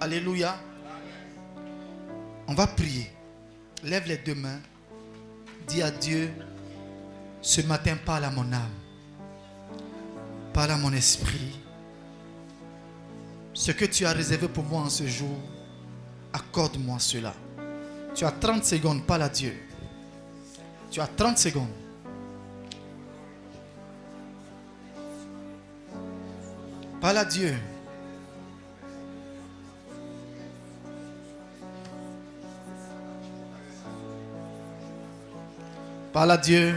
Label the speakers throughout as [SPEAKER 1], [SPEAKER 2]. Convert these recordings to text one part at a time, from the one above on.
[SPEAKER 1] Alléluia. On va prier. Lève les deux mains. Dis à Dieu, ce matin, parle à mon âme. Parle à mon esprit. Ce que tu as réservé pour moi en ce jour, accorde-moi cela. Tu as 30 secondes, parle à Dieu. Tu as 30 secondes. Parle à Dieu. Parle à Dieu.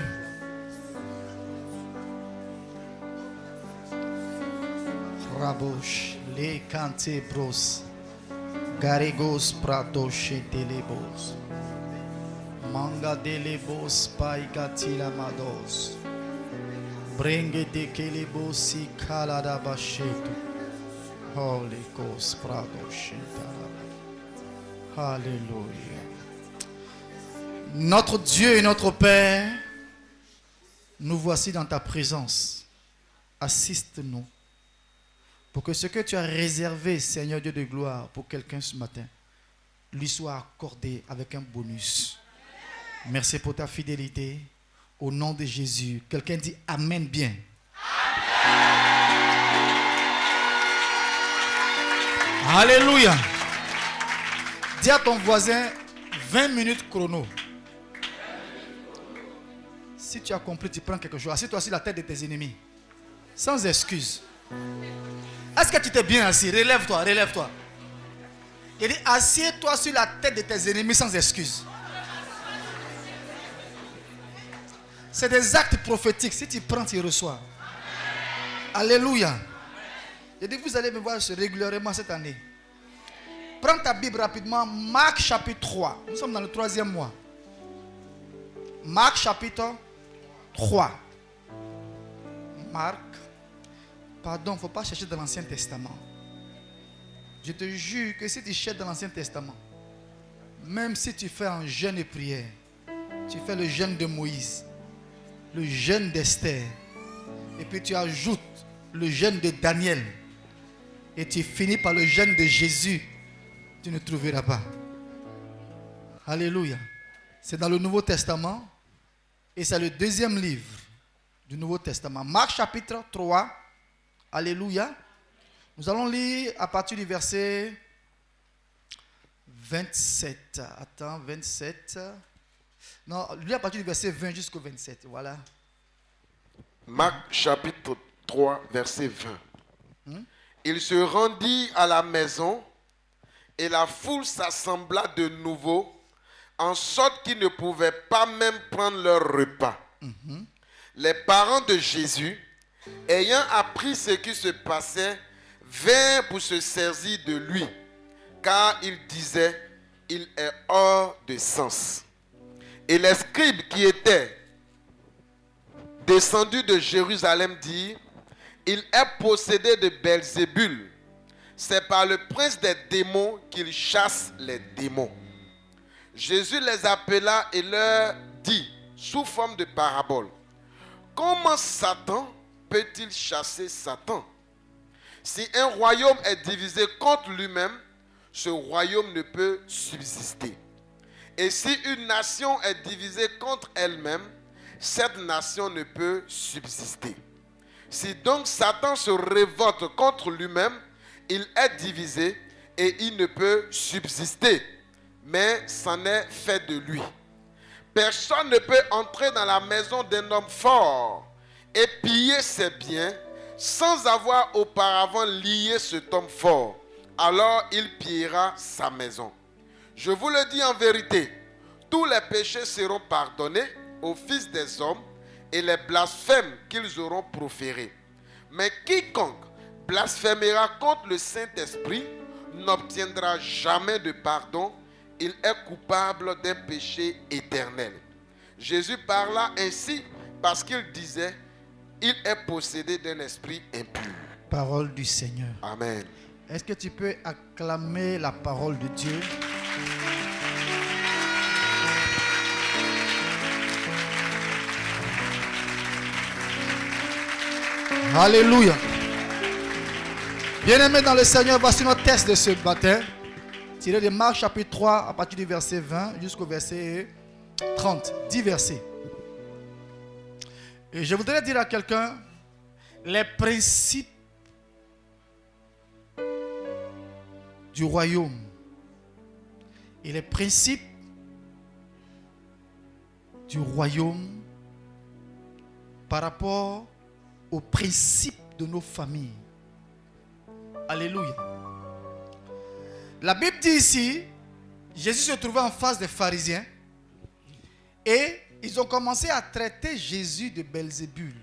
[SPEAKER 1] Rabosh, les cantés bros, garigos pradoche delebos, manga delebos paikatila mados, bringue de kelebos si kalada bashetu, Holy Ghost pradoche. Alléluia. Notre Dieu et notre Père, nous voici dans ta présence. Assiste-nous pour que ce que tu as réservé, Seigneur Dieu de gloire, pour quelqu'un ce matin, lui soit accordé avec un bonus. Merci pour ta fidélité. Au nom de Jésus. Quelqu'un dit Amen bien. Amen. Alléluia. Dis à ton voisin 20 minutes chrono. Si tu as compris, tu prends quelque chose. Assieds-toi sur la tête de tes ennemis. Sans excuse. Est-ce que tu t'es bien assis? Relève-toi, relève-toi. Il dit, assieds-toi sur la tête de tes ennemis sans excuse. C'est des actes prophétiques. Si tu prends, tu reçois. Alléluia. Il dit, vous allez me voir régulièrement cette année. Prends ta Bible rapidement. Marc chapitre 3. Nous sommes dans le 3e mois. Marc chapitre 3. Marc. Pardon, il ne faut pas chercher dans l'Ancien Testament. Je te jure que si tu cherches dans l'Ancien Testament, même si tu fais un jeûne et prière, tu fais le jeûne de Moïse, le jeûne d'Esther, et puis tu ajoutes le jeûne de Daniel, et tu finis par le jeûne de Jésus, tu ne trouveras pas. Alléluia. C'est dans le Nouveau Testament, et c'est le 2e livre du Nouveau Testament. Marc chapitre 3. Alléluia. Nous allons lire à partir du verset 27. Attends, 27. Non, lis à partir du verset 20 jusqu'au 27. Voilà.
[SPEAKER 2] Marc chapitre 3, verset 20. Il se rendit à la maison et la foule s'assembla de nouveau, en sorte qu'ils ne pouvaient pas même prendre leur repas. Les parents de Jésus, ayant appris ce qui se passait, vinrent pour se saisir de lui, car ils disaient, il est hors de sens. Et les scribes qui étaient descendus de Jérusalem dirent, il est possédé de Belzébul. C'est par le prince des démons qu'il chasse les démons. Jésus les appela et leur dit, sous forme de parabole, comment Satan peut-il chasser Satan? Si un royaume est divisé contre lui-même, ce royaume ne peut subsister. Et si une nation est divisée contre elle-même, cette nation ne peut subsister. Si donc Satan se révolte contre lui-même, il est divisé et il ne peut subsister, mais c'en est fait de lui. Personne ne peut entrer dans la maison d'un homme fort et piller ses biens sans avoir auparavant lié cet homme fort. Alors il pillera sa maison. Je vous le dis en vérité, tous les péchés seront pardonnés aux fils des hommes et les blasphèmes qu'ils auront proférés. Mais quiconque blasphémera contre le Saint-Esprit n'obtiendra jamais de pardon. Il est coupable d'un péché éternel. Jésus parla ainsi parce qu'il disait, il est possédé d'un esprit impur.
[SPEAKER 1] Parole du Seigneur.
[SPEAKER 2] Amen.
[SPEAKER 1] Est-ce que tu peux acclamer la parole de Dieu? Alléluia. Bien-aimés dans le Seigneur, voici notre texte de ce matin. Tiré de Marc chapitre 3 à partir du verset 20 jusqu'au verset 30. 10 versets. Et je voudrais dire à quelqu'un les principes du royaume et les principes du royaume par rapport aux principes de nos familles. Alléluia. La Bible dit ici, Jésus se trouvait en face des pharisiens et ils ont commencé à traiter Jésus de Belzébul.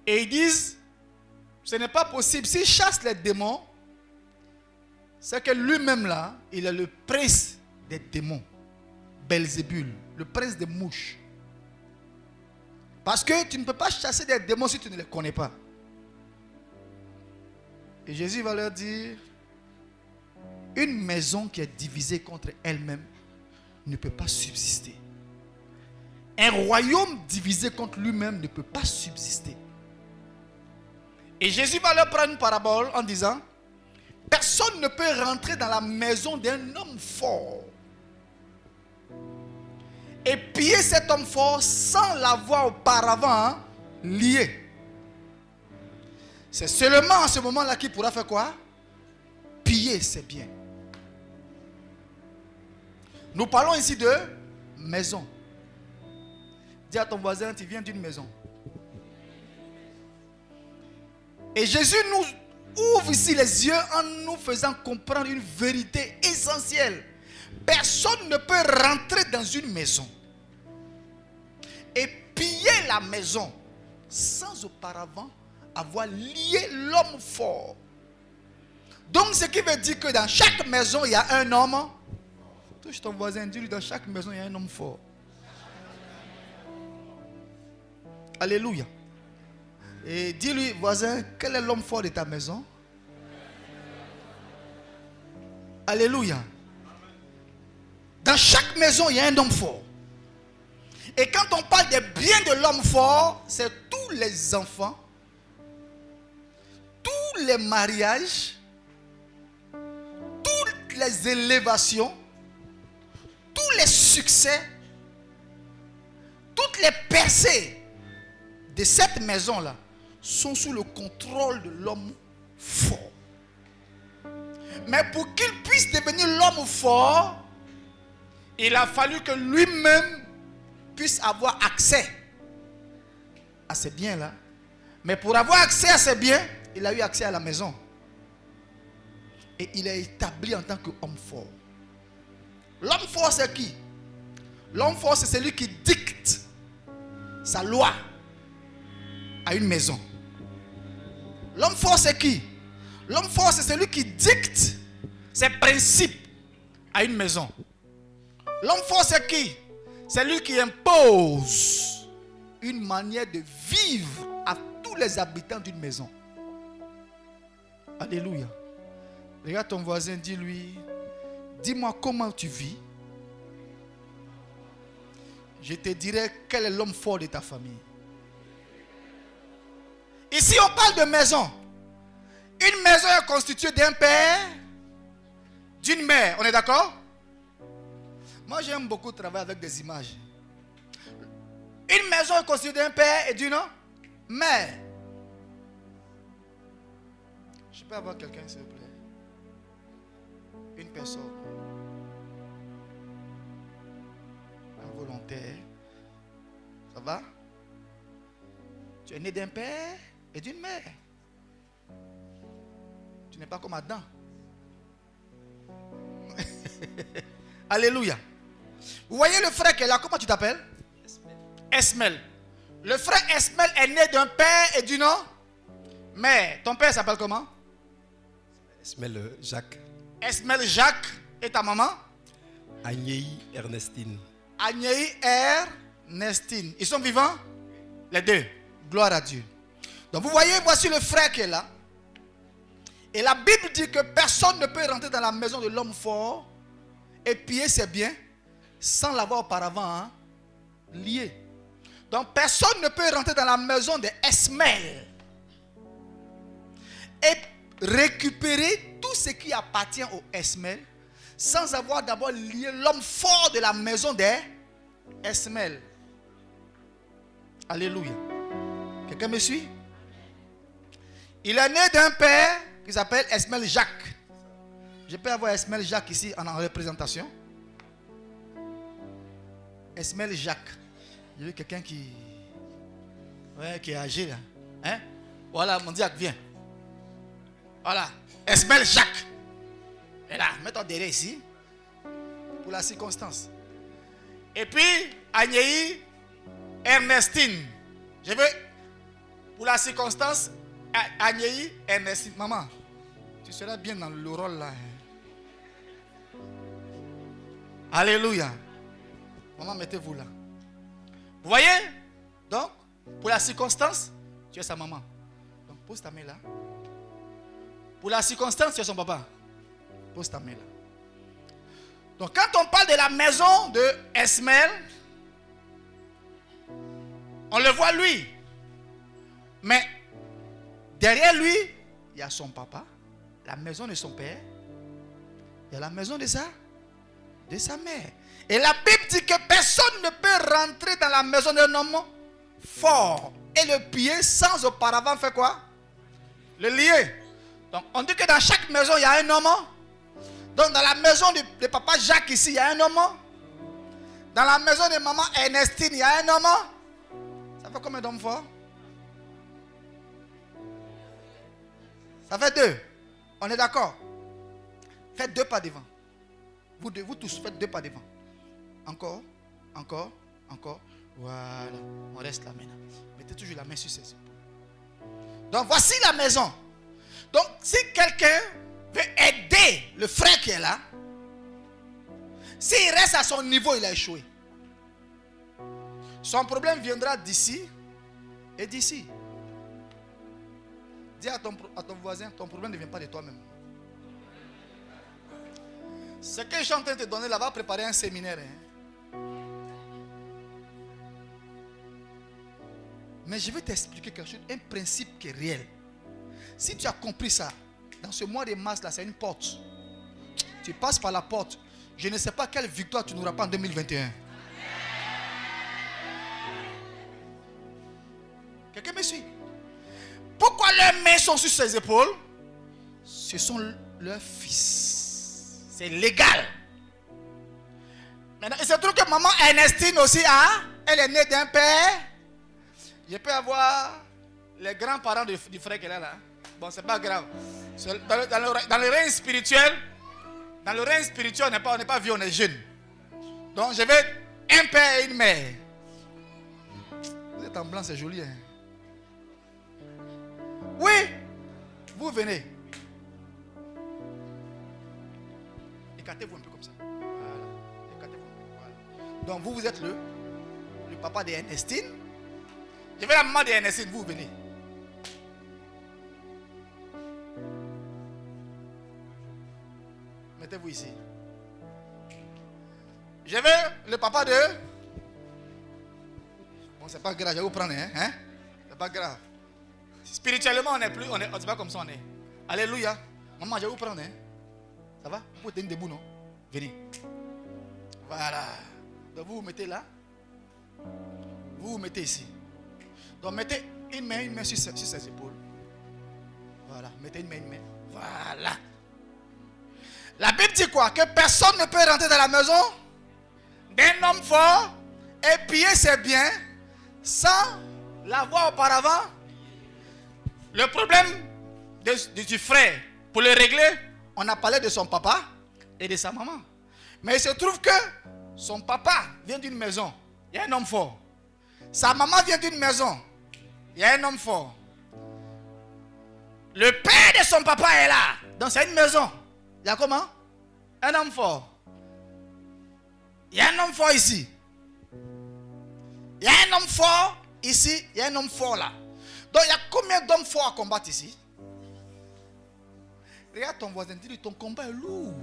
[SPEAKER 1] Et ils disent, ce n'est pas possible. S'il chasse les démons, c'est que lui-même là, il est le prince des démons. Belzébul, le prince des mouches. Parce que tu ne peux pas chasser des démons si tu ne les connais pas. Et Jésus va leur dire, une maison qui est divisée contre elle-même ne peut pas subsister. Un royaume divisé contre lui-même ne peut pas subsister. Et Jésus va leur prendre une parabole en disant, personne ne peut rentrer dans la maison d'un homme fort et piller cet homme fort sans l'avoir auparavant lié. C'est seulement à ce moment-là qu'il pourra faire quoi? Piller ses biens. Nous parlons ici de maison. Dis à ton voisin, tu viens d'une maison. Et Jésus nous ouvre ici les yeux en nous faisant comprendre une vérité essentielle. Personne ne peut rentrer dans une maison et piller la maison sans auparavant avoir lié l'homme fort. Donc ce qui veut dire que dans chaque maison il y a un homme. Touche ton voisin, dis-lui, dans chaque maison il y a un homme fort. Alléluia. Et dis-lui, voisin, quel est l'homme fort de ta maison? Alléluia. Dans chaque maison, il y a un homme fort. Et quand on parle des biens de l'homme fort, c'est tous les enfants, tous les mariages, toutes les élévations, tous les succès, toutes les percées de cette maison-là sont sous le contrôle de l'homme fort. Mais pour qu'il puisse devenir l'homme fort, il a fallu que lui-même puisse avoir accès à ces biens-là. Mais pour avoir accès à ces biens, il a eu accès à la maison. Et il est établi en tant qu'homme fort. L'homme fort, c'est qui? L'homme fort, c'est celui qui dicte sa loi à une maison. L'homme fort, c'est qui? L'homme fort, c'est celui qui dicte ses principes à une maison. L'homme fort, c'est qui? C'est lui qui impose une manière de vivre à tous les habitants d'une maison. Alléluia. Regarde ton voisin, dis-lui, dis-moi comment tu vis. Je te dirai quel est l'homme fort de ta famille. Ici, on parle de maison. Une maison est constituée d'un père, d'une mère. On est d'accord? Moi, j'aime beaucoup travailler avec des images. Une maison est constituée d'un père et d'une mère. Je peux avoir quelqu'un, s'il vous plaît? Une personne. Un volontaire. Ça va? Tu es né d'un père et d'une mère. Tu n'es pas comme Adam. Alléluia. Vous voyez le frère qui est là, comment tu t'appelles? Esmel. Le frère Esmel est né d'un père et d'une mère. Ton père s'appelle comment?
[SPEAKER 3] Esmel Jacques.
[SPEAKER 1] Esmel Jacques. Et ta maman?
[SPEAKER 3] Agnei Ernestine.
[SPEAKER 1] Agnei Ernestine. Ils sont vivants? Les deux. Gloire à Dieu. Donc vous voyez, voici le frère qui est là. Et la Bible dit que personne ne peut rentrer dans la maison de l'homme fort et piller ses biens sans l'avoir auparavant lié. Donc personne ne peut rentrer dans la maison de Esmel et récupérer tout tout ce qui appartient au Esmel sans avoir d'abord lié l'homme fort de la maison des Esmel. Alléluia. Quelqu'un me suit? Il est né d'un père qui s'appelle Esmel Jacques. Je peux avoir Esmel Jacques ici en représentation. Esmel Jacques. J'ai vu quelqu'un qui est âgé là. Hein? Voilà, mon diacre, viens. Voilà. Esmel Jacques. Et là, mets-toi derrière ici. Pour la circonstance. Et puis, Agnei Ernestine. Je veux, pour la circonstance, Agnei Ernestine. Maman, tu seras bien dans le rôle là. Alléluia. Maman, mettez-vous là. Vous voyez? Donc, pour la circonstance, tu es sa maman. Donc, pose ta main là. Pour la circonstance, tu es son papa. Pose ta main là. Donc, quand on parle de la maison de Esmel, on le voit lui. Mais derrière lui, il y a son papa, la maison de son père, il y a la maison de sa mère. Et la Bible dit que personne ne peut rentrer dans la maison d'un homme fort et le piller sans auparavant faire quoi? Le lier. Donc on dit que dans chaque maison il y a un homme. Donc dans la maison de papa Jacques ici il y a un homme. Dans la maison de maman Ernestine il y a un homme. Ça fait combien d'hommes forts? Ça fait 2. On est d'accord? Faites 2 pas devant. Vous tous faites 2 pas devant. Encore. Voilà. On reste là maintenant. Mettez toujours la main sur ses épaules. Donc voici la maison. Donc si quelqu'un veut aider le frère qui est là, s'il reste à son niveau, il a échoué. Son problème viendra d'ici et d'ici. Dis à ton voisin, ton problème ne vient pas de toi-même. Ce que je suis en train de te donner là, va préparer un séminaire. Mais je vais t'expliquer quelque chose, un principe qui est réel. Si tu as compris ça, dans ce mois de mars là, c'est une porte. Tu passes par la porte. Je ne sais pas quelle victoire tu n'auras pas en 2021. Quelqu'un me suit? Pourquoi leurs mains sont sur ses épaules? Ce sont leurs fils. C'est légal. Maintenant, il se trouve que maman Ernestine aussi, elle est née d'un père. Je peux avoir les grands-parents du frère qu'elle a là. Bon, c'est pas grave. Dans le règne spirituel, on n'est pas vieux, on est jeune. Donc, je vais un père et une mère. Vous êtes en blanc, c'est joli. Hein? Oui, vous venez. Écartez-vous un peu comme ça. Voilà. Écartez-vous un peu. Voilà. Donc, vous êtes le papa d'Ernestine. Je vais la maman d'Ernestine, vous venez. Mettez-vous ici. Je veux le papa de... Bon, c'est pas grave, je vais vous prendre, hein? C'est pas grave. Spirituellement, on n'est plus, c'est pas comme ça on est. Alléluia. Maman, je vais vous prendre, hein? Ça va? Vous pouvez tenir debout, non? Venez. Voilà. Donc vous vous mettez là. Vous vous mettez ici. Donc mettez une main sur ses épaules. Voilà. Mettez une main. Voilà. La Bible dit quoi? Que personne ne peut rentrer dans la maison d'un homme fort et piller ses biens sans l'avoir auparavant. Le problème du frère, pour le régler, on a parlé de son papa et de sa maman. Mais il se trouve que son papa vient d'une maison. Il y a un homme fort. Sa maman vient d'une maison. Il y a un homme fort. Le père de son papa est là. Donc c'est une maison. Il y a comment? Un homme fort. Il y a un homme fort ici. Il y a un homme fort ici. Il y a un homme fort là. Donc il y a combien d'hommes forts à combattre ici? Regarde ton voisin, dis-lui, ton combat est lourd.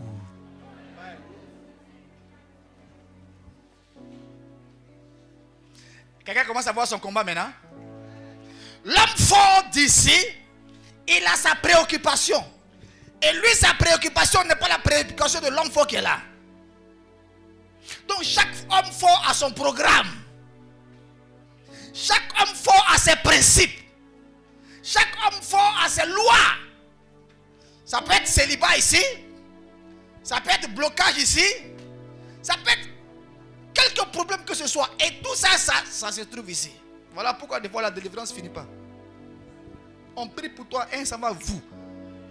[SPEAKER 1] Quelqu'un commence à voir son combat maintenant? L'homme fort d'ici, il a sa préoccupation. Et lui, sa préoccupation n'est pas la préoccupation de l'homme fort qui est là. Donc chaque homme fort a son programme. Chaque homme fort a ses principes. Chaque homme fort a ses lois. Ça peut être célibat ici. Ça peut être blocage ici. Ça peut être quelque problème que ce soit. Et tout ça, ça se trouve ici. Voilà pourquoi des fois la délivrance ne finit pas. On prie pour toi, ça va vous.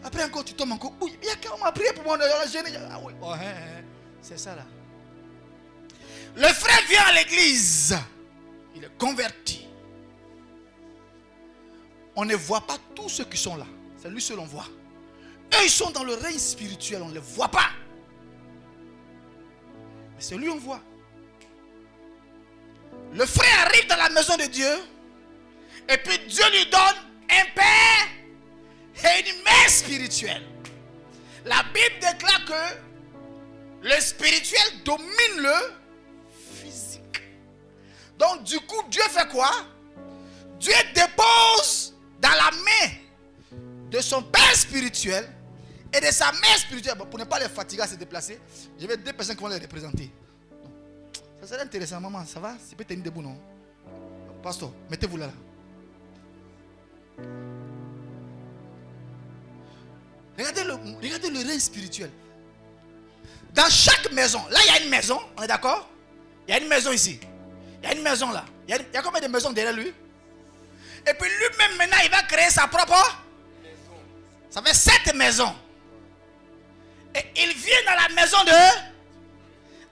[SPEAKER 1] Après encore, tu tombes encore. Oui, il y a quelqu'un qui m'a prié pour moi. Ah oui. Oh, c'est ça là. Le frère vient à l'église. Il est converti. On ne voit pas tous ceux qui sont là. C'est lui seul on voit. Eux, ils sont dans le règne spirituel. On ne les voit pas. Mais c'est lui on voit. Le frère arrive dans la maison de Dieu. Et puis Dieu lui donne un père et une mère spirituelle. La Bible déclare que le spirituel domine le physique. Donc du coup, Dieu fait quoi? Dieu dépose dans la main de son père spirituel et de sa mère spirituelle. Bon, pour ne pas les fatiguer à se déplacer, je vais deux personnes qui vont les représenter. Donc, ça serait intéressant, maman, ça va? C'est peut-être debout, non? Pasteur, mettez-vous là. Regardez le règne spirituel. Dans chaque maison, là il y a une maison, on est d'accord? Il y a une maison ici. Il y a une maison là. Il y a combien de maisons derrière lui? Et puis lui-même maintenant il va créer sa propre maison. Ça fait 7 maisons. Et il vient dans la maison de...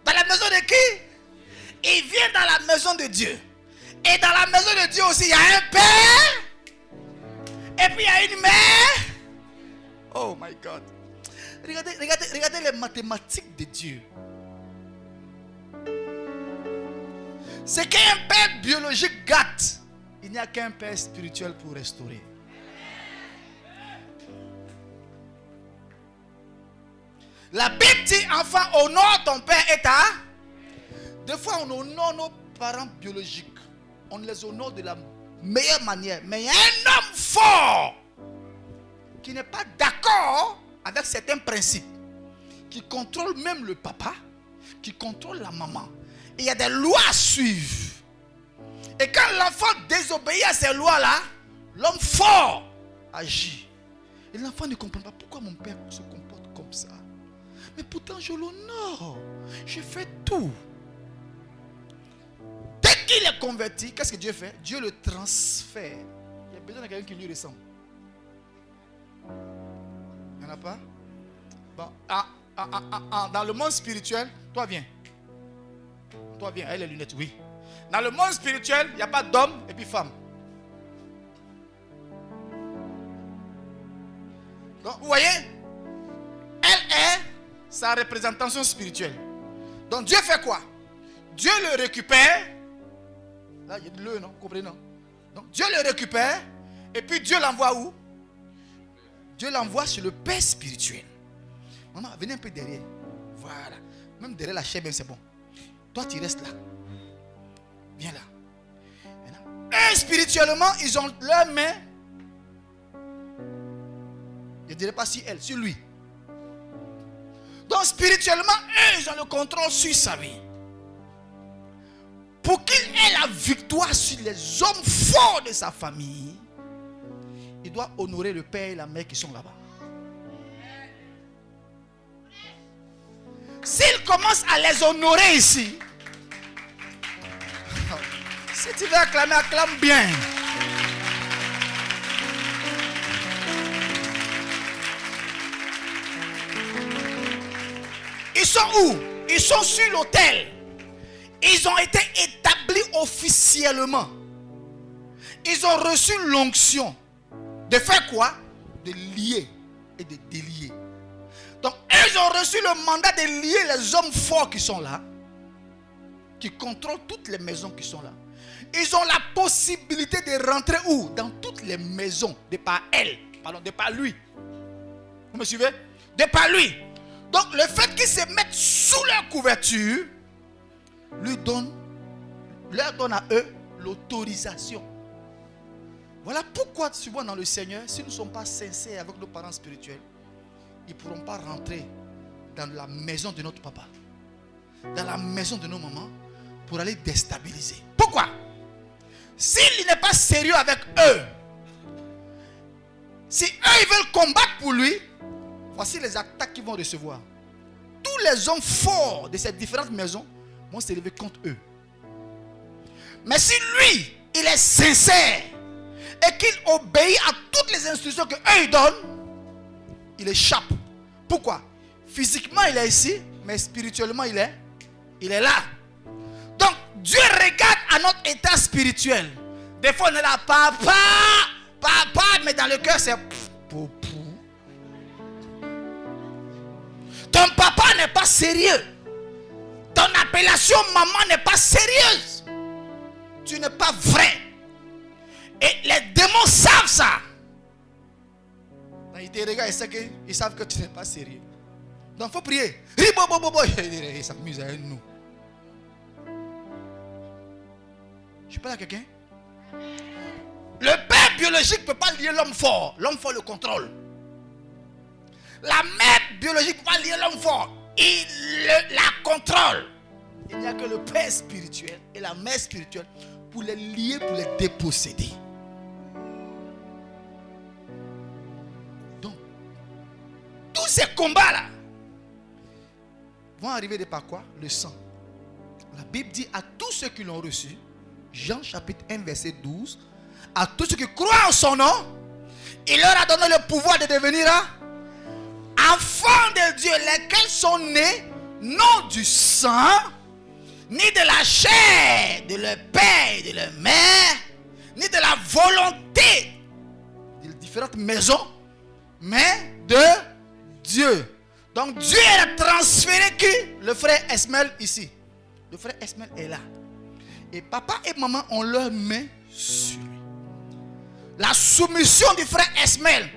[SPEAKER 1] Dans la maison de qui? Il vient dans la maison de Dieu. Et dans la maison de Dieu aussi il y a un père. Et puis il y a une mère. Oh my God. Regardez les mathématiques de Dieu. C'est qu'un père biologique gâte. Il n'y a qu'un père spirituel pour restaurer. La Bible dit, enfant, honore ton père et ta. Des fois, on honore nos parents biologiques. On les honore de la meilleure manière. Mais il y a un homme fort qui n'est pas d'accord avec certains principes, qui contrôle même le papa, qui contrôle la maman. Et il y a des lois à suivre. Et quand l'enfant désobéit à ces lois-là, l'homme fort agit. Et l'enfant ne comprend pas pourquoi mon père se comporte comme ça. Mais pourtant je l'honore. Je fais tout. Dès qu'il est converti, qu'est-ce que Dieu fait? Dieu le transfère. Il y a besoin de quelqu'un qui lui ressemble. Il n'y en a pas? Bon, dans le monde spirituel, toi viens. Toi viens, elle les lunettes, oui. Dans le monde spirituel, il n'y a pas d'homme et puis femme. Donc, vous voyez, elle est sa représentation spirituelle. Donc Dieu fait quoi? Dieu le récupère. Là, il y a de l'eau, non? Vous comprenez, non? Donc Dieu le récupère. Et puis Dieu l'envoie où? Dieu l'envoie sur le père spirituel. Maman, venez un peu derrière. Voilà. Même derrière la chair, c'est bon. Toi, tu restes là. Viens là. Et spirituellement, ils ont leurs mains. Je ne dirais pas si elle, sur lui. Donc spirituellement, eux, ils ont le contrôle sur sa vie. Pour qu'il ait la victoire sur les hommes forts de sa famille, il doit honorer le père et la mère qui sont là-bas. S'il commence à les honorer ici, si tu veux acclamer, acclame bien. Ils sont où? Ils sont sur l'autel. Ils ont été établis officiellement. Ils ont reçu l'onction. De faire quoi? De lier et de délier. Donc, ils ont reçu le mandat de lier les hommes forts qui sont là, qui contrôlent toutes les maisons qui sont là. Ils ont la possibilité de rentrer où? Dans toutes les maisons, de par elle, pardon, de par lui. Vous me suivez? De par lui. Donc, le fait qu'ils se mettent sous leur couverture, leur donne à eux l'autorisation. Voilà pourquoi souvent dans le Seigneur, si nous ne sommes pas sincères avec nos parents spirituels, ils ne pourront pas rentrer dans la maison de notre papa, dans la maison de nos mamans, pour aller déstabiliser. Pourquoi? S'il n'est pas sérieux avec eux, si eux ils veulent combattre pour lui, voici les attaques qu'ils vont recevoir. Tous les hommes forts de ces différentes maisons vont se lever contre eux. Mais si lui, il est sincère et qu'il obéit à toutes les instructions que eux ils donnent, il échappe. Pourquoi? Physiquement il est ici, mais spirituellement il est là. Donc Dieu regarde à notre état spirituel. Des fois on est là, papa, mais dans le cœur c'est poupou. Ton papa n'est pas sérieux. Ton appellation maman n'est pas sérieuse. Tu n'es pas vrai. Et les démons savent ça. Ils te regardent et ils savent que tu n'es pas sérieux. Donc il faut prier. Ils s'amusent avec nous. Je parle à quelqu'un. Le père biologique ne peut pas lier l'homme fort. L'homme fort le contrôle. La mère biologique ne peut pas lier l'homme fort. Il la contrôle. Il n'y a que le père spirituel et la mère spirituelle pour les lier, pour les déposséder. Donc, tous ces combats-là vont arriver de par quoi? Le sang. La Bible dit à tous ceux qui l'ont reçu, Jean chapitre 1 verset 12, à tous ceux qui croient en son nom, il leur a donné le pouvoir de devenir enfants de Dieu, lesquels sont nés non du sang, ni de la chair de leur père et de leur mère, ni de la volonté de différentes maisons, mais de Dieu. Donc Dieu a transféré qui? Le frère Esmel ici. Le frère Esmel est là. Et papa et maman ont leurs mains sur lui. La soumission du frère Esmel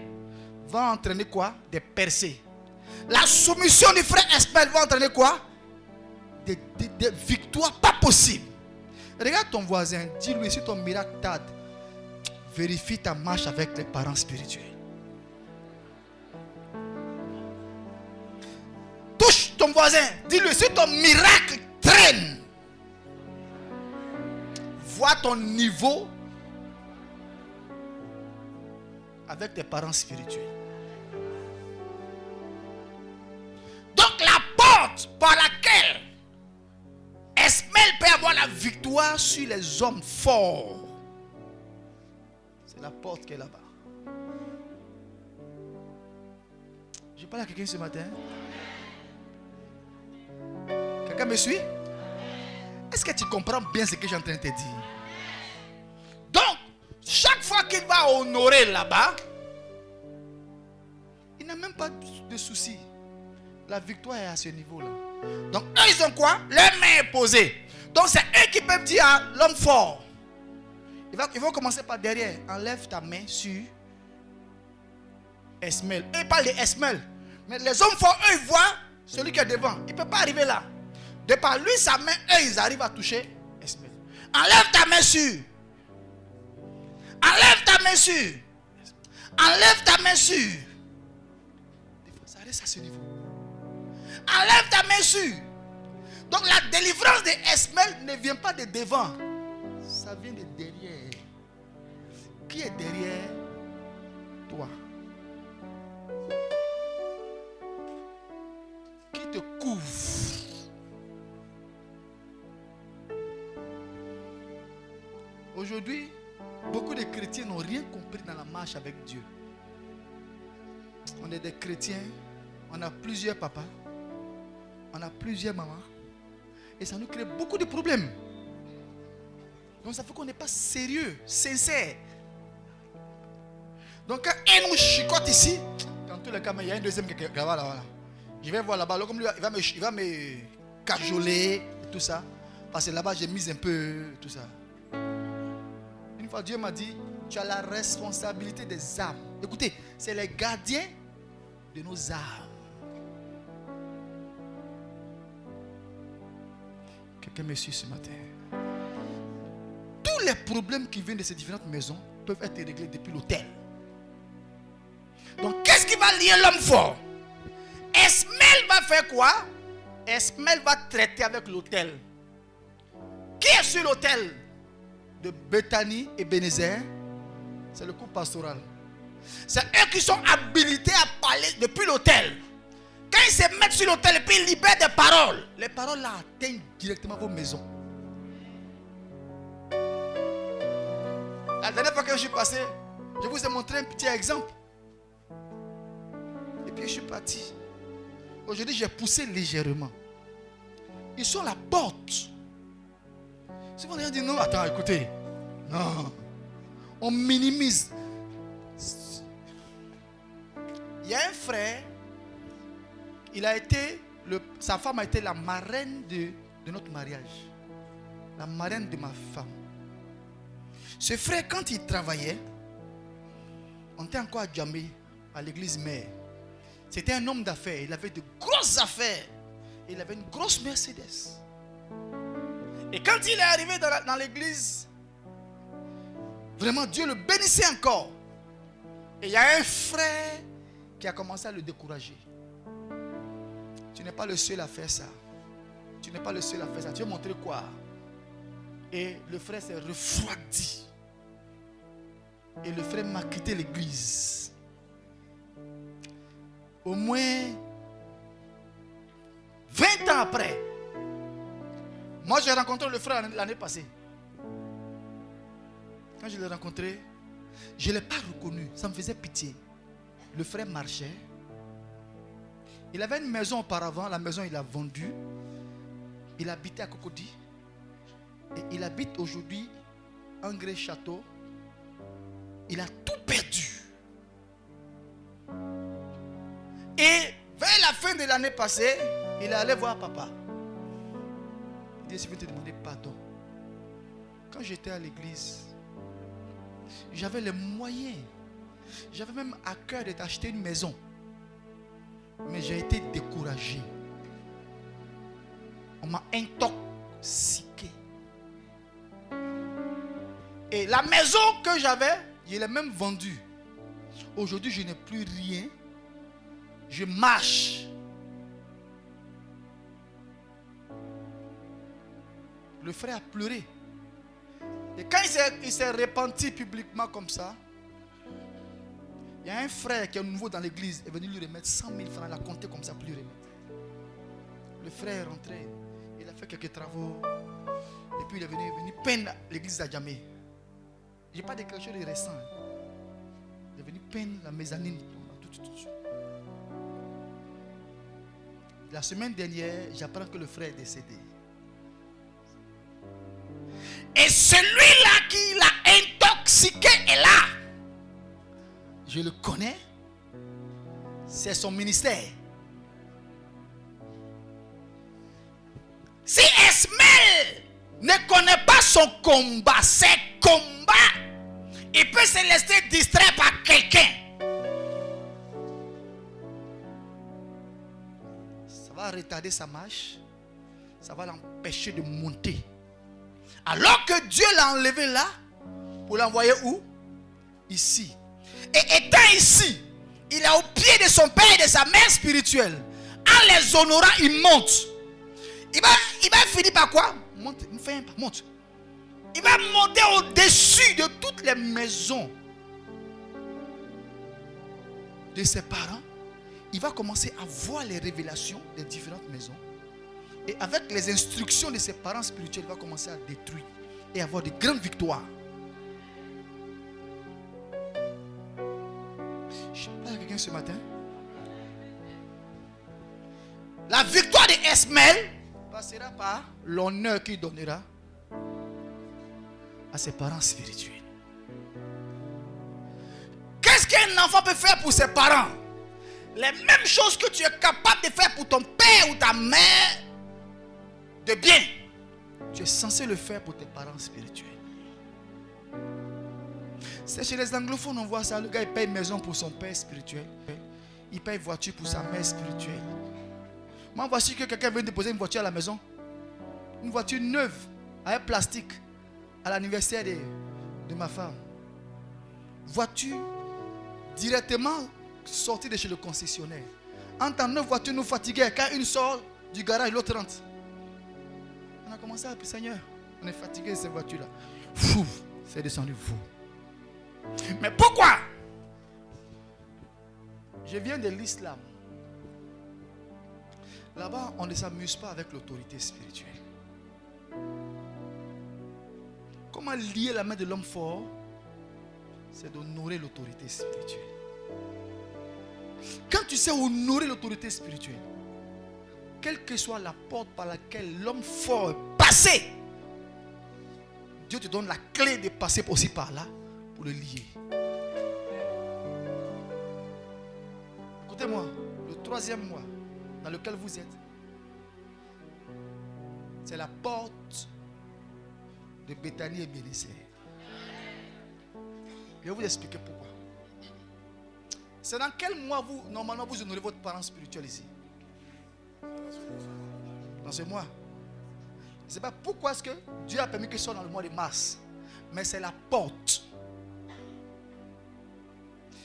[SPEAKER 1] va entraîner quoi? Des percées. La soumission du frère Esmel va entraîner quoi? Des victoires pas possibles. Regarde ton voisin, dis-lui si ton miracle tarde, vérifie ta marche avec les parents spirituels. Touche ton voisin, dis-lui si ton miracle traîne, vois ton niveau avec tes parents spirituels. Donc la porte par laquelle Esmel peut avoir la victoire sur les hommes forts, c'est la porte qui est là-bas. Je parle à quelqu'un ce matin. Quelqu'un me suit? Est-ce que tu comprends bien ce que je suis en train de te dire? Donc, chaque fois qu'il va honorer là-bas, il n'a même pas de souci. La victoire est à ce niveau-là. Donc, eux, ils ont quoi? Leur main est posée. Donc, c'est eux qui peuvent dire à l'homme fort. Ils vont commencer par derrière. Enlève ta main sur Esmel. Eux, ils parlent de Esmel. Mais les hommes forts, eux, ils voient celui qui est devant. Il ne peut pas arriver là. De par lui, sa main, eux, ils arrivent à toucher Esmel. Enlève ta main sur. Enlève ta main sur. Enlève ta main sur. Des fois, ça reste à ce niveau. Enlève ta main sur. Donc la délivrance de Esmel ne vient pas de devant. Ça vient de derrière. Qui est derrière toi? Qui te couvre? Aujourd'hui, beaucoup de chrétiens n'ont rien compris dans la marche avec Dieu. On est des chrétiens, on a plusieurs papas, on a plusieurs mamans, et ça nous crée beaucoup de problèmes. Donc ça fait qu'on n'est pas sérieux, sincère. Donc quand un nous chicote ici, dans tous les cas, il y a un deuxième qui est là-bas, là. Je vais voir là-bas, là, comme lui, il va me cajoler et tout ça. Parce que là-bas, j'ai mis un peu tout ça. Une fois, Dieu m'a dit, tu as la responsabilité des âmes. Écoutez, c'est les gardiens de nos âmes. Quelqu'un me suit ce matin. Tous les problèmes qui viennent de ces différentes maisons peuvent être réglés depuis l'autel. Donc, qu'est-ce qui va lier l'homme fort? va faire quoi? Esmel va traiter avec l'autel. Qui est sur l'autel de Bethany et Bénézer? C'est le couple pastoral. C'est eux qui sont habilités à parler depuis l'autel. Quand ils se mettent sur l'autel et puis ils libèrent des paroles, les paroles là atteignent directement vos maisons. La dernière fois que je suis passé, je vous ai montré un petit exemple. Et puis je suis parti. Aujourd'hui, j'ai poussé légèrement. Ils sont à la porte. Si vous avez dit non, attends, écoutez. Non. On minimise. Il y a un frère. Sa femme a été la marraine de notre mariage. La marraine de ma femme. Ce frère, quand il travaillait, on était encore à Djamé, à l'église mère. C'était un homme d'affaires. Il avait de grosses affaires. Il avait une grosse Mercedes. Et quand il est arrivé dans l'église, vraiment Dieu le bénissait encore. Et il y a un frère qui a commencé à le décourager. Tu n'es pas le seul à faire ça. Tu n'es pas le seul à faire ça. Tu veux montrer quoi? Et le frère s'est refroidi. Et le frère m'a quitté l'église. Au moins 20 ans après, moi j'ai rencontré le frère l'année passée. Quand je l'ai rencontré, je ne l'ai pas reconnu. Ça me faisait pitié. Le frère marchait. Il avait une maison auparavant. La maison il a vendu. Il habitait à Cocody. Et il habite aujourd'hui un grand château. Il a tout perdu. Et vers la fin de l'année passée, il est allé voir papa. Il dit, je vais te demander pardon. Quand j'étais à l'église, j'avais les moyens. J'avais même à cœur de t'acheter une maison. Mais j'ai été découragé. On m'a intoxiqué. Et la maison que j'avais, je l'ai même vendue. Aujourd'hui, je n'ai plus rien. Je marche. Le frère a pleuré. Et quand il s'est repenti publiquement comme ça, il y a un frère qui est nouveau dans l'église, est venu lui remettre 100 000 francs. Il a compté comme ça pour lui remettre. Le frère est rentré. Il a fait quelques travaux. Et puis il est venu peindre l'église d'Adjamé. Je n'ai pas de quelque chose de récent. Il est venu peindre la mezzanine. Tout. La semaine dernière, j'apprends que le frère est décédé. Et celui-là qui l'a intoxiqué est là. Je le connais. C'est son ministère. Si Esmel ne connaît pas son combat, ses combats, il peut se laisser distraire par quelqu'un. Ça va retarder sa marche. Ça va l'empêcher de monter. Alors que Dieu l'a enlevé là, pour l'envoyer où? Ici. Et étant ici, il est au pied de son père et de sa mère spirituelle. En les honorant, il monte. Il va finir par quoi? Monte. Il va monter au-dessus de toutes les maisons de ses parents. Il va commencer à voir les révélations des différentes maisons. Et avec les instructions de ses parents spirituels, il va commencer à détruire et avoir de grandes victoires. Je parle à quelqu'un ce matin. La victoire de Esmel passera par l'honneur qu'il donnera à ses parents spirituels. Qu'est-ce qu'un enfant peut faire pour ses parents? Les mêmes choses que tu es capable de faire pour ton père ou ta mère de bien, tu es censé le faire pour tes parents spirituels. C'est chez les anglophones, on voit ça. Le gars, il paye maison pour son père spirituel. Il paye voiture pour sa mère spirituelle. Moi, voici que quelqu'un vient déposer une voiture à la maison. Une voiture neuve, avec plastique, à l'anniversaire de ma femme. Voiture directement sortie de chez le concessionnaire. entre 9 voitures nous fatiguaient. Quand une sort du garage, l'autre rentre. On a commencé à appeler Seigneur. On est fatigué de ces voitures-là. Fou, c'est descendu fou. Mais pourquoi? Je viens de l'islam. Là-bas, on ne s'amuse pas avec l'autorité spirituelle. Comment lier la main de l'homme fort? C'est d'honorer l'autorité spirituelle. Quand tu sais honorer l'autorité spirituelle, quelle que soit la porte par laquelle l'homme fort est passé, Dieu te donne la clé de passer aussi par là pour le lier. Écoutez-moi, le 3e mois dans lequel vous êtes, c'est la porte de Béthanie et Bénécer. Je vais vous expliquer pourquoi. C'est dans quel mois normalement vous honorez votre parent spirituel ici? Dans ce mois. Je ne sais pas pourquoi est-ce que Dieu a permis que ce soit dans le mois de mars. Mais c'est la porte.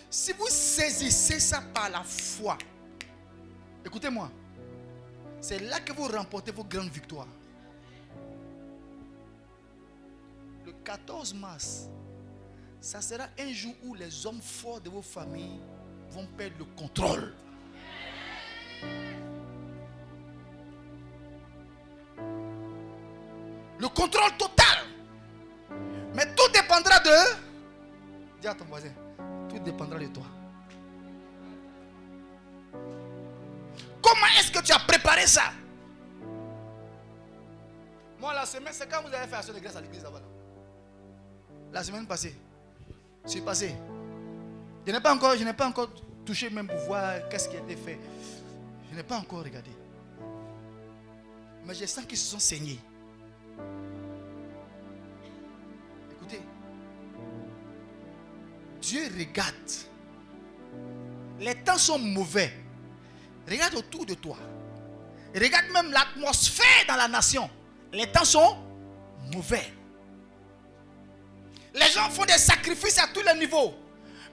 [SPEAKER 1] Si vous saisissez ça par la foi, écoutez-moi, c'est là que vous remportez vos grandes victoires. Le 14 mars, ça sera un jour où les hommes forts de vos familles vont perdre le contrôle. Le contrôle total. Mais tout dépendra de... Dis à ton voisin, tout dépendra de toi. Comment est-ce que tu as préparé ça? Moi, la semaine, c'est quand vous avez fait action de grâce à l'église là-bas. La semaine passée, je suis passé. Je n'ai pas encore touché même pour voir qu'est-ce qui a été fait. Je n'ai pas encore regardé. Mais je sens qu'ils se sont saignés. Écoutez, Dieu regarde. Les temps sont mauvais. Regarde autour de toi. Regarde même l'atmosphère dans la nation. Les temps sont mauvais. Les gens font des sacrifices à tous les niveaux.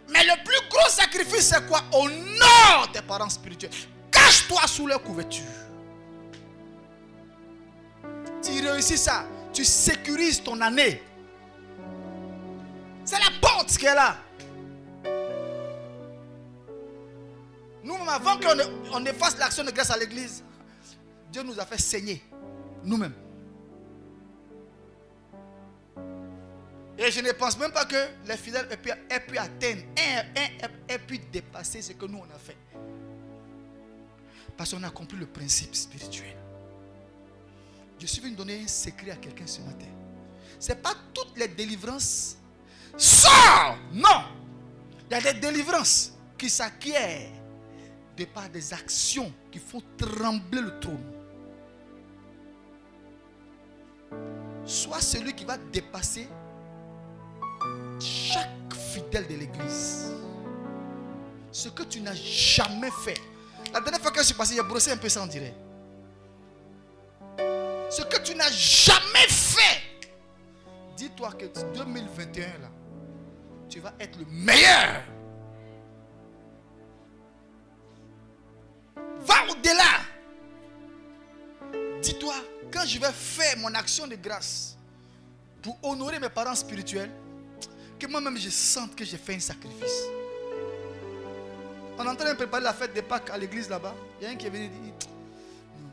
[SPEAKER 1] Mais le plus gros sacrifice, c'est quoi? Honore tes parents spirituels. Cache-toi sous leur couverture. Tu réussis ça. Tu sécurises ton année. C'est la porte qui est là. Nous, avant qu'on efface l'action de grâce à l'église, Dieu nous a fait saigner. Nous-mêmes. Et je ne pense même pas que les fidèles aient pu atteindre, aient pu dépasser ce que nous on a fait. Parce qu'on a compris le principe spirituel. Je suis venu donner un secret à quelqu'un ce matin. Ce n'est pas toutes les délivrances. Sors! Non! Il y a des délivrances qui s'acquièrent de par des actions qui font trembler le trône. Sois celui qui va dépasser chaque fidèle de l'église. Ce que tu n'as jamais fait. La dernière fois que je suis passé, j'ai brossé un peu ça, on dirait. Ce que tu n'as jamais fait. Dis-toi que 2021 là, tu vas être le meilleur. Va au-delà. Dis-toi, quand je vais faire mon action de grâce pour honorer mes parents spirituels, que moi-même je sente que j'ai fait un sacrifice. On est en train de préparer la fête de Pâques à l'église là-bas. Il y a un qui est venu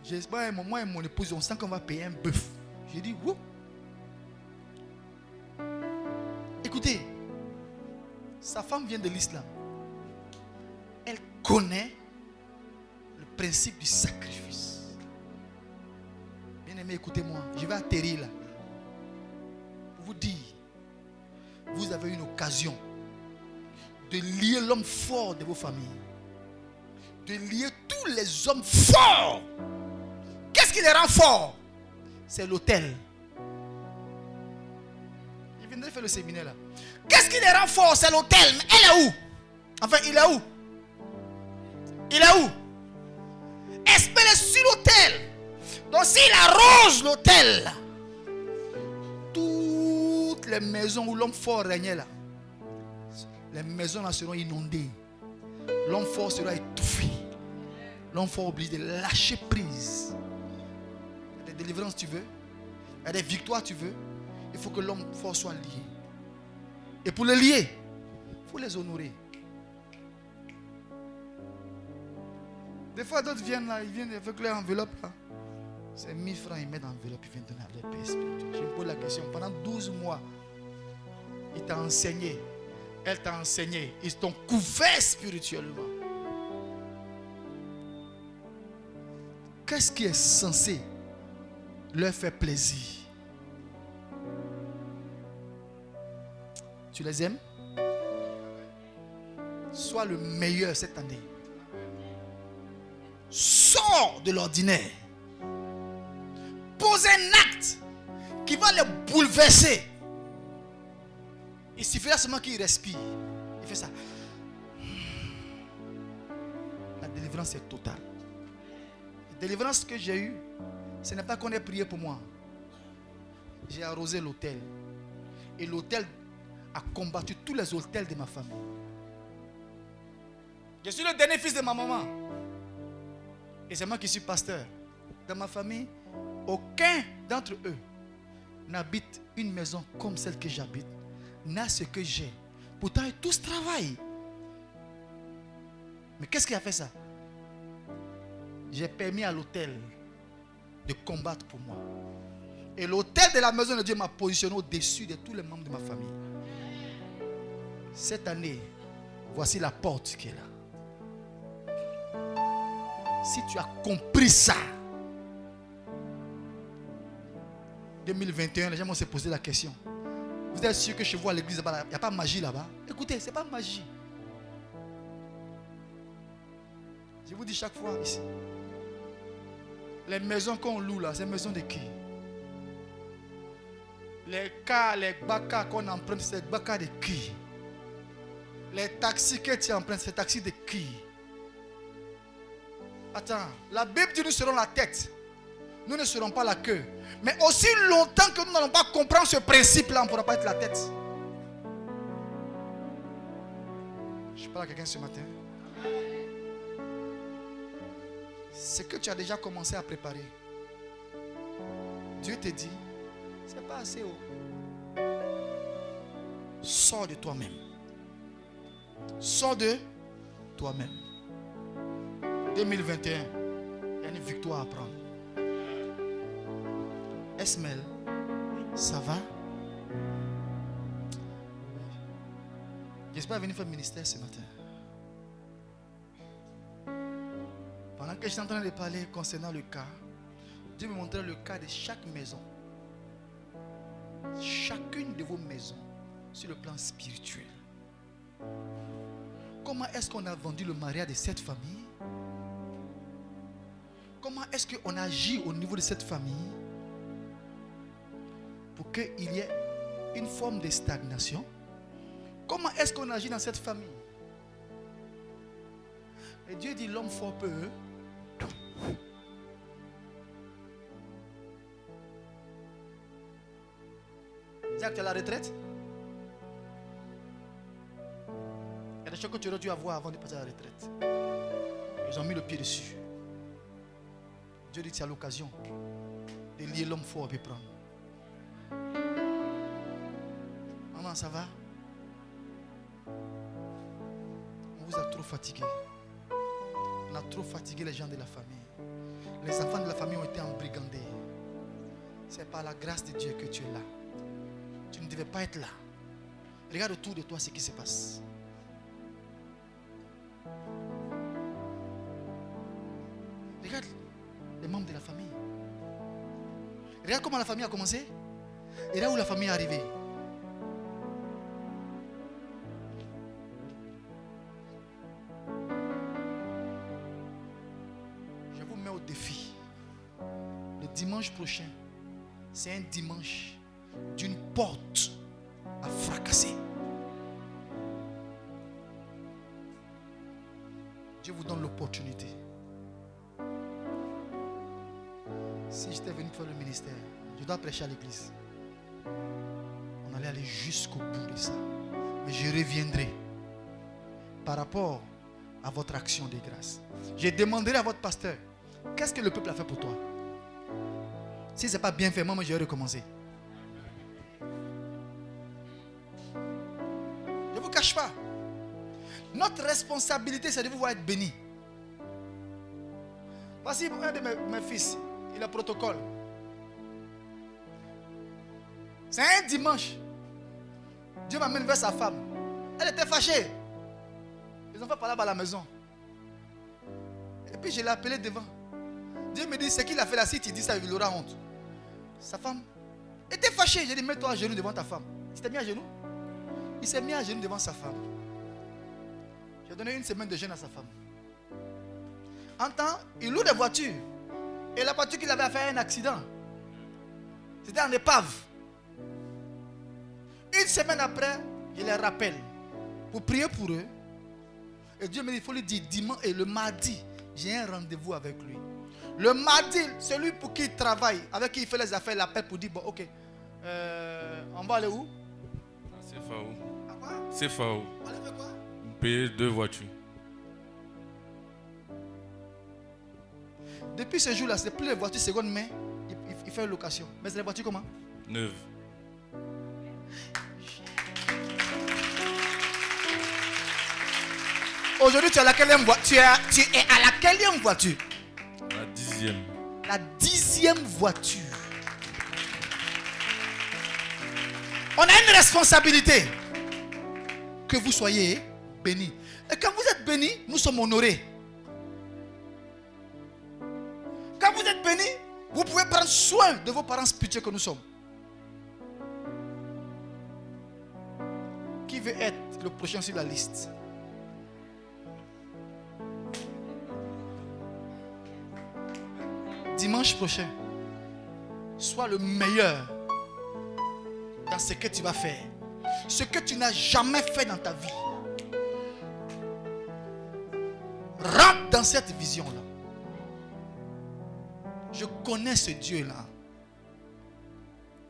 [SPEAKER 1] dire, moi et mon épouse, on sent qu'on va payer un bœuf. J'ai dit, wouh. Écoutez, sa femme vient de l'islam. Elle connaît le principe du sacrifice. Bien aimé, écoutez-moi, je vais atterrir là. Pour vous dire, vous avez une occasion de lier l'homme fort de vos familles. De lier tous les hommes forts. Qu'est-ce qui les rend forts? C'est l'autel. Il viendrait faire le séminaire là. Qu'est-ce qui les rend forts? C'est l'autel. Mais elle est où? Enfin, il est où? Il est où? Espérez sur l'autel. Donc s'il arrose l'autel, toutes les maisons où l'homme fort régnait là, les maisons là seront inondées. L'homme fort sera étouffé. l'homme fort obligé de lâcher prise. Il y a des délivrances tu veux, il y a des victoires tu veux. Il faut que l'homme fort soit lié. Et pour les lier, il faut les honorer. Des fois, d'autres viennent là, ils viennent avec leur enveloppe là. C'est 1000 francs, ils mettent dans l'enveloppe, ils viennent donner à leur père spirituel. Je me pose la question, pendant 12 mois, il t'a enseigné, elle t'a enseigné, ils t'ont couvert spirituellement. Qu'est-ce qui est censé leur faire plaisir? Tu les aimes? Sois le meilleur cette année. Sors de l'ordinaire. Pose un acte qui va les bouleverser. Il suffira seulement qu'il respire. Il fait ça. La délivrance est totale. La délivrance que j'ai eue, ce n'est pas qu'on ait prié pour moi. J'ai arrosé l'autel. Et l'autel a combattu tous les autels de ma famille. Je suis le dernier fils de ma maman. Et c'est moi qui suis pasteur. Dans ma famille, aucun d'entre eux n'habite une maison comme celle que j'habite, n'a ce que j'ai. Pourtant, ils tous travaillent. Mais qu'est-ce qui a fait ça? J'ai permis à l'autel de combattre pour moi. Et l'autel de la maison de Dieu m'a positionné au-dessus de tous les membres de ma famille. Cette année, voici la porte qui est là. Si tu as compris ça, 2021, les gens vont se poser la question. Vous êtes sûr que chez vous à l'église, il n'y a pas de magie là-bas? Écoutez, ce n'est pas magie. Je vous dis chaque fois ici. Les maisons qu'on loue là, c'est les maisons de qui? Les cars, les bakas qu'on emprunte, c'est les bakas de qui? Les taxis que tu empruntes, c'est les taxis de qui? Attends, la Bible dit nous serons la tête. Nous ne serons pas la queue. Mais aussi longtemps que nous n'allons pas comprendre ce principe-là, on ne pourra pas être la tête. Je parle à quelqu'un ce matin. Ce que tu as déjà commencé à préparer, Dieu te dit, c'est pas assez haut. Sors de toi-même. Sors de toi-même. 2021, il y a une victoire à prendre. Esmel, ça va? J'espère venir faire le ministère ce matin. Pendant que j'étais en train de parler concernant le cas, Dieu me montrait le cas de chaque maison. Chacune de vos maisons sur le plan spirituel. Comment est-ce qu'on a vendu le mariage de cette famille? Comment est-ce qu'on agit au niveau de cette famille pour qu'il y ait une forme de stagnation? Comment est-ce qu'on agit dans cette famille? Et Dieu dit l'homme fort peu. Jacques, tu es à la retraite? Il y a des choses que tu aurais dû avoir avant de passer à la retraite. Ils ont mis le pied dessus. Dieu dit que c'est à l'occasion de lier l'homme fort et prendre. Maman, ça va? On vous a trop fatigué. On a trop fatigué les gens de la famille. Les enfants de la famille ont été embrigandés. C'est par la grâce de Dieu que tu es là. Tu ne devais pas être là. Regarde autour de toi ce qui se passe. Regarde les membres de la famille. Regarde comment la famille a commencé. Et là où la famille est arrivée. Je vous mets au défi. Le dimanche prochain, c'est un dimanche d'une porte à fracasser. Dieu vous donne l'opportunité. Si j'étais venu faire le ministère, je dois prêcher à l'église. On allait aller jusqu'au bout de ça. Mais je reviendrai par rapport à votre action de grâce. Je demanderai à votre pasteur, qu'est-ce que le peuple a fait pour toi? Si ce n'est pas bien fait, moi je vais recommencer. Je ne vous cache pas. Notre responsabilité, c'est de vous voir être béni. Voici un de mes fils, il a protocole. C'est un dimanche. Dieu m'amène vers sa femme. Elle était fâchée. Les enfants parlaient à la maison. Et puis je l'ai appelé devant. Dieu me dit, ce qu'il a fait là, si tu dis ça, il aura honte. Sa femme était fâchée. J'ai dit, mets-toi à genoux devant ta femme. Il s'était mis à genoux. Il s'est mis à genoux devant sa femme. J'ai donné 1 semaine de jeûne à sa femme. En temps, il loue des voitures. Et la voiture qu'il avait a fait un accident. C'était en épave. 1 semaine après, je les rappelle pour prier pour eux. Et Dieu me dit, il faut lui dire dimanche et le mardi, j'ai un rendez-vous avec lui. Le mardi, celui pour qui il travaille, avec qui il fait les affaires, il appelle pour dire, bon ok, on va aller où?
[SPEAKER 4] C'est FAO.
[SPEAKER 1] À quoi?
[SPEAKER 4] C'est FAO.
[SPEAKER 1] On allait faire quoi?
[SPEAKER 4] Payer 2 voitures.
[SPEAKER 1] Depuis ce jour-là, c'est plus les voitures seconde main, il fait une location. Mais c'est les voitures comment?
[SPEAKER 4] Neuve.
[SPEAKER 1] Aujourd'hui, tu es à laquelle voiture? Tu es à laquelle voiture?
[SPEAKER 4] La 10e.
[SPEAKER 1] La 10e voiture. On a une responsabilité. Que vous soyez bénis. Et quand vous êtes bénis, nous sommes honorés. Quand vous êtes bénis, vous pouvez prendre soin de vos parents spirituels que nous sommes. Qui veut être le prochain sur la liste? Dimanche prochain, sois le meilleur dans ce que tu vas faire. Ce que tu n'as jamais fait dans ta vie. Rentre dans cette vision-là. Je connais ce Dieu-là.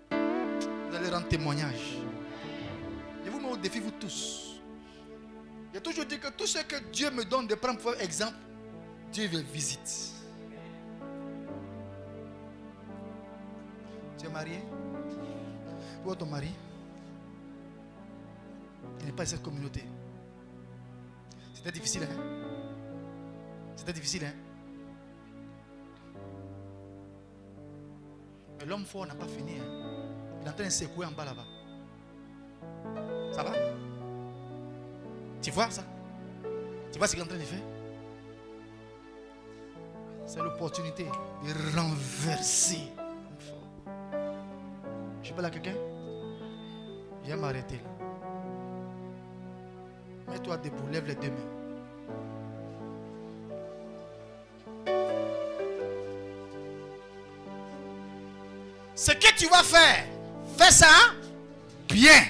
[SPEAKER 1] Vous allez rendre témoignage. Je vous mets au défi, vous tous. J'ai toujours dit que tout ce que Dieu me donne de prendre pour exemple, Dieu veut visiter. Tu es marié? Où est ton mari? Il n'est pas de cette communauté. C'était difficile, hein? C'était difficile, hein? Mais l'homme fort n'a pas fini, hein? Il est en train de secouer en bas là-bas. Ça va? Tu vois ça? Tu vois ce qu'il est en train de faire? C'est l'opportunité de renverser. Je parle à quelqu'un? Je vais m'arrêter là. Mets-toi debout, lève les 2 mains. Ce que tu vas faire, fais ça bien.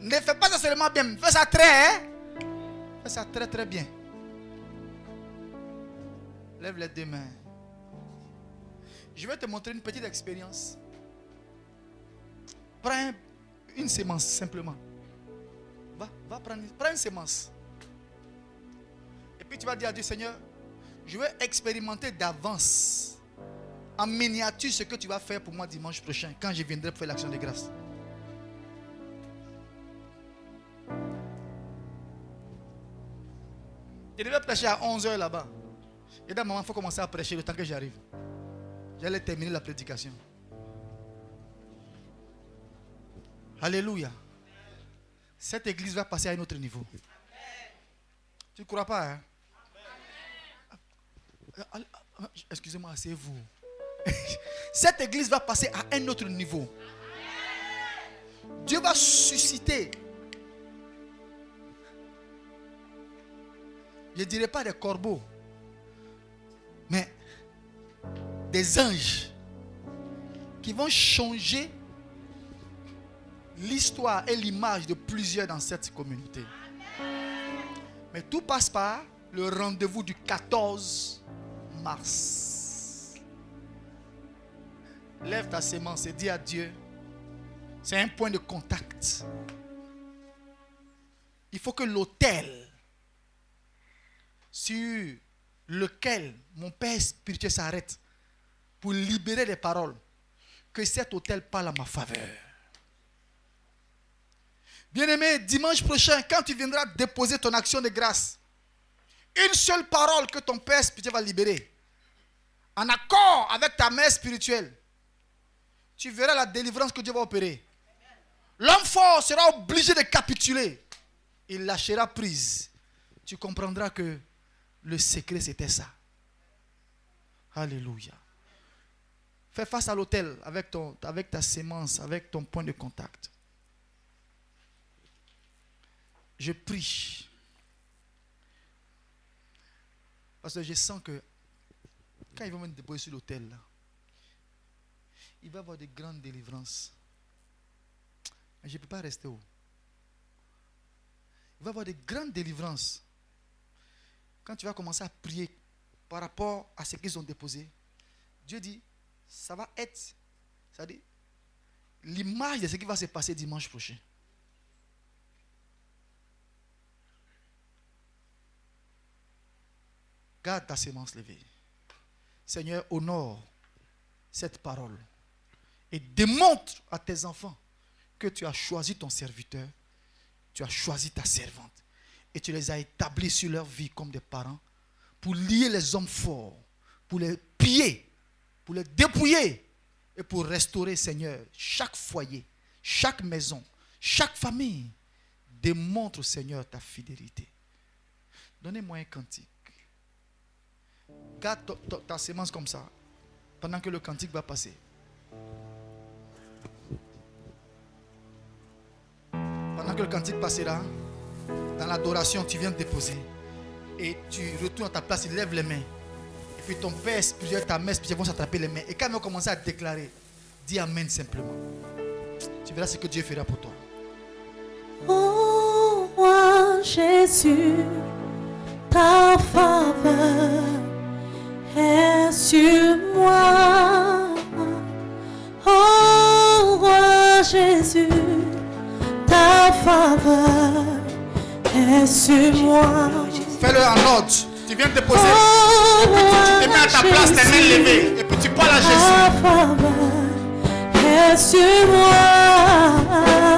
[SPEAKER 1] Ne fais pas ça seulement bien, fais ça fais ça très très bien. Lève les 2 mains. Je vais te montrer une petite expérience. Prends une sémence simplement. Va prends une sémence. Et puis tu vas dire à Dieu, Seigneur, je vais expérimenter d'avance, en miniature, ce que tu vas faire pour moi dimanche prochain, quand je viendrai pour faire l'action de grâce. Je devais prêcher à 11h là-bas. Et d'un moment, il faut commencer à prêcher le temps que j'arrive. J'allais terminer la prédication. Alléluia. Cette église va passer à un autre niveau. Tu ne crois pas, hein? Excusez-moi, c'est vous. Cette église va passer à un autre niveau. Dieu va susciter. Je ne dirais pas des corbeaux, mais des anges qui vont changer l'histoire et l'image de plusieurs dans cette communauté. Mais tout passe par le rendez-vous du 14 mars. Lève ta sémence et dis à Dieu, c'est un point de contact. Il faut que l'autel sur lequel mon Père spirituel s'arrête pour libérer les paroles, que cet autel parle à ma faveur. Bien-aimé, dimanche prochain, quand tu viendras déposer ton action de grâce, une seule parole que ton Père spirituel va libérer, en accord avec ta mère spirituelle, tu verras la délivrance que Dieu va opérer. L'homme fort sera obligé de capituler. Il lâchera prise. Tu comprendras que le secret, c'était ça. Alléluia. Fais face à l'autel avec ta sémence, avec ton point de contact. Je prie. Parce que je sens que quand ils vont me déposer sur l'autel, là, il va y avoir de grandes délivrances. Mais je ne peux pas rester haut. Il va y avoir de grandes délivrances. Quand tu vas commencer à prier par rapport à ce qu'ils ont déposé, Dieu dit, ça va être, c'est-à-dire, l'image de ce qui va se passer dimanche prochain. Garde ta sémence levée. Seigneur, honore cette parole et démontre à tes enfants que tu as choisi ton serviteur, tu as choisi ta servante et tu les as établis sur leur vie comme des parents pour lier les hommes forts, pour les piller, pour les dépouiller et pour restaurer, Seigneur, chaque foyer, chaque maison, chaque famille. Démontre, Seigneur, ta fidélité. Donnez-moi un cantique. Garde ta sémence comme ça, pendant que le cantique va passer. Pendant que le cantique passera, dans l'adoration, tu viens de déposer. Et tu retournes à ta place, tu lèves les mains. Et puis ton père spirituel, ta mère spirituelle vont s'attraper les mains. Et quand ils vont commencer à déclarer, dis Amen simplement. Tu verras ce que Dieu fera pour toi.
[SPEAKER 5] Oh, roi Jésus, ta faveur est sur moi. Oh, roi Jésus, ta faveur est sur moi.
[SPEAKER 1] Fais-le en ordre. Tu viens de déposer.
[SPEAKER 5] Oh,
[SPEAKER 1] et puis tu te mets à ta place, tes mains levées. Et puis tu parles à Jésus.
[SPEAKER 5] Ta faveur est sur moi.